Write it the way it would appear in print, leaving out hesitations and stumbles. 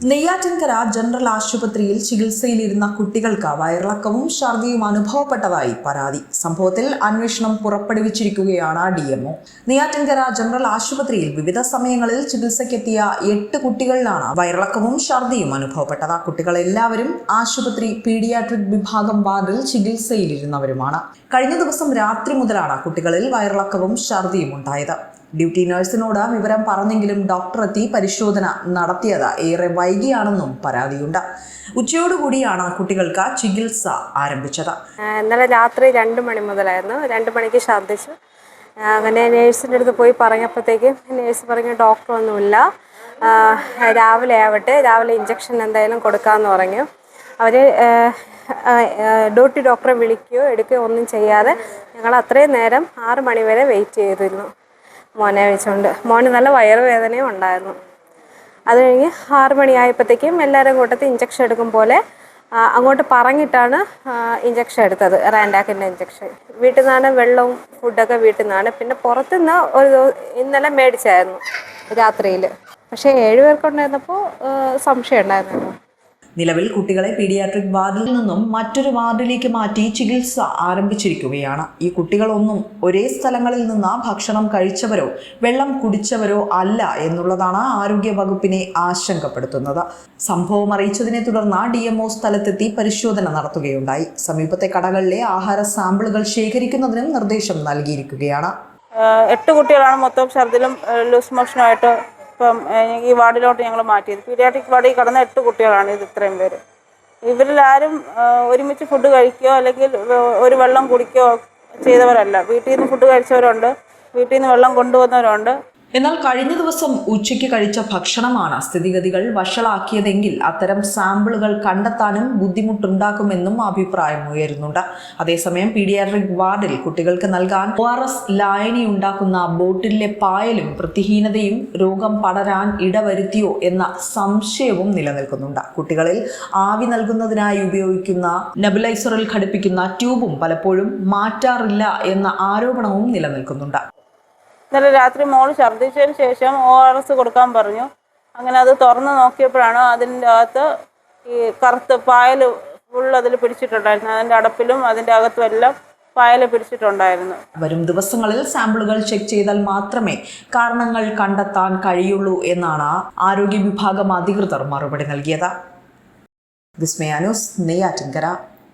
Neyyattinkara general ആശുപത്രിയിൽ ചികിത്സയിലിരുന്ന കുട്ടികൾക്ക് വയറിളക്കവും ഛർദിയും അനുഭവപ്പെട്ടതായി പരാതി. സംഭവത്തിൽ അന്വേഷണം പുറപ്പെടുവിച്ചിരിക്കുകയാണ് DMO. നെയ്യാറ്റിൻകര ജനറൽ ആശുപത്രിയിൽ വിവിധ സമയങ്ങളിൽ ചികിത്സയ്ക്കെത്തിയ 8 കുട്ടികളിലാണ് വയറിളക്കവും ഛർദിയും അനുഭവപ്പെട്ടത്. കുട്ടികളെല്ലാവരും ആശുപത്രി പീഡിയാട്രിക് വിഭാഗം വാർഡിൽ ചികിത്സയിലിരുന്നവരുമാണ്. കഴിഞ്ഞ ദിവസം രാത്രി മുതലാണ് കുട്ടികളിൽ വയറിളക്കവും ഛർദിയും ഉണ്ടായത്. ഡ്യൂട്ടി നഴ്സിനോട് വിവരം പറഞ്ഞെങ്കിലും ഡോക്ടർ എത്തി പരിശോധന നടത്തിയത് ഏറെ വൈകിയാണെന്നും പരാതിയുണ്ട്. ഉച്ചയോടുകൂടിയാണ് കുട്ടികൾക്ക് ചികിത്സ ആരംഭിച്ചത്. ഇന്നലെ രാത്രി 2 മണി മുതലായിരുന്നു. 2 മണിക്ക് ഛർദ്ദിച്ചു. അങ്ങനെ നേഴ്സിൻ്റെ അടുത്ത് പോയി പറഞ്ഞപ്പോഴത്തേക്കും നേഴ്സ് പറഞ്ഞു ഡോക്ടറൊന്നുമില്ല, രാവിലെ ആവട്ടെ, രാവിലെ ഇഞ്ചക്ഷൻ എന്തായാലും കൊടുക്കാമെന്ന് പറഞ്ഞു. അവർ ഡ്യൂട്ടി ഡോക്ടറെ വിളിക്കുകയോ എടുക്കുകയോ ഒന്നും ചെയ്യാതെ ഞങ്ങൾ അത്രയും നേരം 6 മണി വരെ വെയിറ്റ് ചെയ്തിരുന്നു. മോനെ വെച്ചുകൊണ്ട് മോന് നല്ല വയറുവേദനയും ഉണ്ടായിരുന്നു. അത് കഴിഞ്ഞ് 6 മണിയായപ്പോഴത്തേക്കും എല്ലാവരും കൂട്ടത്തിൽ ഇഞ്ചക്ഷൻ എടുക്കും പോലെ അങ്ങോട്ട് പറഞ്ഞിട്ടാണ് ഇഞ്ചക്ഷൻ എടുത്തത്. റാൻഡാക്കിൻ്റെ ഇഞ്ചക്ഷൻ വീട്ടിൽ നിന്നാണ്. വെള്ളവും ഫുഡൊക്കെ വീട്ടിൽ നിന്നാണ്. പിന്നെ പുറത്തുനിന്ന് ഇന്നലെ മേടിച്ചായിരുന്നു രാത്രിയിൽ. പക്ഷേ 7 പേർക്കുണ്ടായിരുന്നപ്പോൾ സംശയം ഉണ്ടായിരുന്നു. നിലവിൽ കുട്ടികളെ പീഡിയാട്രിക് വാർഡിൽ നിന്നും മറ്റൊരു വാർഡിലേക്ക് മാറ്റി ചികിത്സ ആരംഭിച്ചിരിക്കുകയാണ്. ഈ കുട്ടികളൊന്നും ഒരേ സ്ഥലങ്ങളിൽ നിന്ന് ഭക്ഷണം കഴിച്ചവരോ വെള്ളം കുടിച്ചവരോ അല്ല എന്നുള്ളതാണ് ആരോഗ്യ വകുപ്പിനെ ആശങ്കപ്പെടുത്തുന്നത്. സംഭവം അറിയിച്ചതിനെ തുടർന്ന് DMO സ്ഥലത്തെത്തി പരിശോധന നടത്തുകയുണ്ടായി. സമീപത്തെ കടകളിലെ ആഹാര സാമ്പിളുകൾ ശേഖരിക്കുന്നതിനും നിർദ്ദേശം നൽകിയിരിക്കുകയാണ്. 8 കുട്ടികളാണ് മൊത്തം ഛർദിലും ലൂസ് മോഷനുമായിട്ട് ഇപ്പം ഈ വാർഡിലോട്ട് ഞങ്ങൾ മാറ്റിയത്. പീഡിയാട്രിക് വാർഡിൽ കിടന്ന 8 കുട്ടികളാണ് ഇത്. ഇത്രയും പേര് ഇവരിലാരും ഒരുമിച്ച് ഫുഡ് കഴിക്കുകയോ അല്ലെങ്കിൽ ഒരു വെള്ളം കുടിക്കുകയോ ചെയ്തവരല്ല. വീട്ടിൽ നിന്ന് ഫുഡ് കഴിച്ചവരുണ്ട്, വീട്ടിൽ നിന്ന് വെള്ളം കൊണ്ടുവന്നവരുണ്ട്. എന്നാൽ കഴിഞ്ഞ ദിവസം ഉച്ചയ്ക്ക് കഴിച്ച ഭക്ഷണമാണ് സ്ഥിതിഗതികൾ വഷളാക്കിയതെങ്കിൽ അത്തരം സാമ്പിളുകൾ കണ്ടെത്താനും ബുദ്ധിമുട്ടുണ്ടാക്കുമെന്നും അഭിപ്രായം ഉയരുന്നുണ്ട്. അതേസമയം പീഡിയാട്രിക് വാർഡിൽ കുട്ടികൾക്ക് നൽകാൻ ORS ലായനി ഉണ്ടാക്കുന്ന ബോട്ടിലെ പായലും വൃത്തിഹീനതയും രോഗം പടരാൻ ഇടവരുത്തിയോ എന്ന സംശയവും നിലനിൽക്കുന്നുണ്ട്. കുട്ടികളിൽ ആവി നൽകുന്നതിനായി ഉപയോഗിക്കുന്ന നെബുലൈസറിൽ ഘടിപ്പിക്കുന്ന ട്യൂബും പലപ്പോഴും മാറ്റാറില്ല എന്ന ആരോപണവും നിലനിൽക്കുന്നുണ്ട്. ഇന്നലെ രാത്രി മോൾ ഛർദ്ദിച്ചതിന് ശേഷം ORS കൊടുക്കാൻ പറഞ്ഞു. അങ്ങനെ അത് തുറന്ന് നോക്കിയപ്പോഴാണ് അതിൻ്റെ അകത്ത് ഈ കറുത്ത പായൽ ഫുൾ അതിൽ പിടിച്ചിട്ടുണ്ടായിരുന്നു. അതിൻ്റെ അടപ്പിലും അതിൻ്റെ അകത്തും എല്ലാം പായൽ പിടിച്ചിട്ടുണ്ടായിരുന്നു. വരും ദിവസങ്ങളിൽ സാമ്പിളുകൾ ചെക്ക് ചെയ്താൽ മാത്രമേ കാരണങ്ങൾ കണ്ടെത്താൻ കഴിയുള്ളൂ എന്നാണ് ആരോഗ്യ വിഭാഗം അധികൃതർ മറുപടി നൽകിയത്. വിസ്മയ ന്യൂസ്, നെയ്യാറ്റിൻകര.